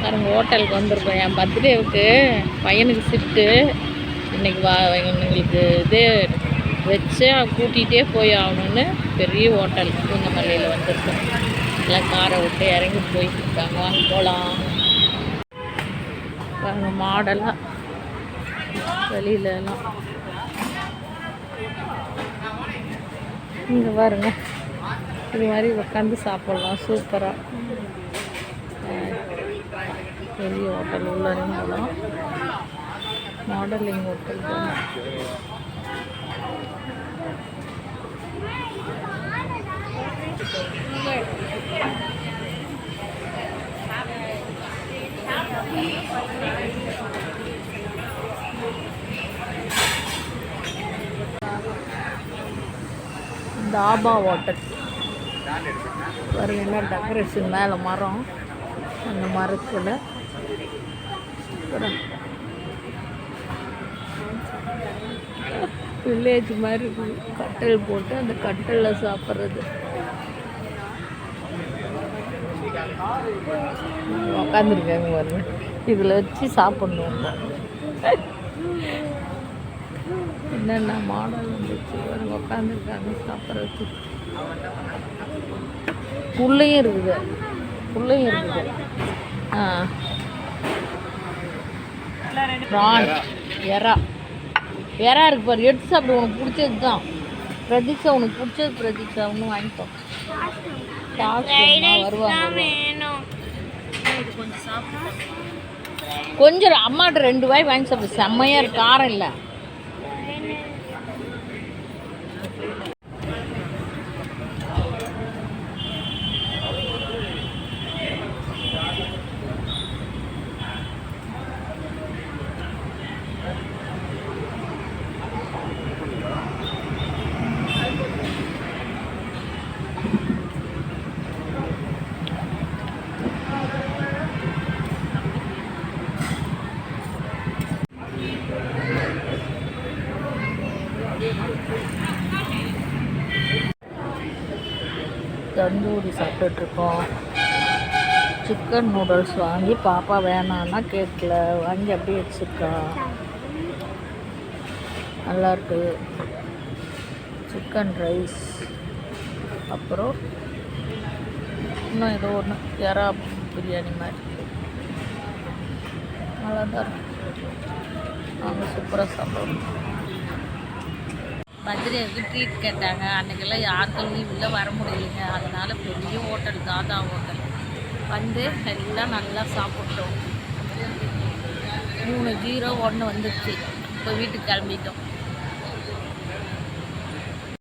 பாருங்க ஹோட்டலுக்கு வந்திருக்கோம். என் பர்த்டேவுக்கு பையனுக்கு ஷிஃப்ட்டு இன்றைக்கி எங்களுக்கு இது வச்சு கூட்டிகிட்டே போய் ஆகணுன்னு பெரிய ஹோட்டல் பூந்தமல்லியில் வந்திருக்கோம். எல்லாம் காரை விட்டு இறங்கி போயிட்டு இருக்காங்க. வாங்க போகலாம். பாருங்க மாடலாக வெளியிலலாம் இங்கே பாருங்க இது மாதிரி உட்காந்து சாப்பிட்லாம் சூப்பராக. பெரிய ஹோட்டல் உள்ள போகலாம். மாடலிங் ஹோட்டல் போகலாம். தாபா ஹோட்டல் பாருங்க என்ன டெக்கரேஷன். மேலே மரம், அந்த மரத்தில் வில்லேஜ் மாதிரி இருக்குது. கட்டல் போட்டு அந்த கட்டலில் சாப்பிட்றது. உக்காந்துருக்காங்க பாருங்க. இதில் வச்சு சாப்பிட்ணும். என்னென்ன மாடல் வந்துச்சு பாருங்க. உட்காந்துருக்காங்க சாப்பிட்றதுக்கு. புள்ளையும் இருக்குது. ப்ரான் எறா இருக்கு பாரு. எடுத்து சாப்பிடு. உனக்கு பிடிச்சது தான் பிரதீக்ஷா. உனக்கு பிடிச்சது பிரதீக்ஷா. ஒன்றும் வாங்கிட்டோம். வருவாங்க. கொஞ்சம் அம்மாட்ட 2 வாய் வாங்கி சாப்பிடு. செம்மையாக இருக்கு. காரம் இல்லை. தந்தூரி சாப்பிட்டுட்ருக்கோம். சிக்கன் நூடுல்ஸ் வாங்கி பாப்பா வேணான்னா கேட்கல, வாங்கி அப்படியே வச்சுருக்கா. நல்லாயிருக்கு. சிக்கன் ரைஸ், அப்புறம் இன்னும் ஏதோ ஒன்று எறா பிரியாணி மாதிரி நல்லா தான் இருக்கும். நாங்கள் சூப்பராக சாப்பிடுவோம். பர்த்டேவுக்கு ட்ரீட் கேட்டாங்க. அன்றைக்கெல்லாம் யாருக்கும் லீவ் இல்லை, வர முடியலைங்க. அதனால் பெரிய ஹோட்டல் தாதா ஹோட்டல் வந்து எல்லாம் நல்லா சாப்பிட்டோம். 3-0-1 வந்துடுச்சு. இப்போ வீட்டுக்கு கிளம்பிட்டோம்.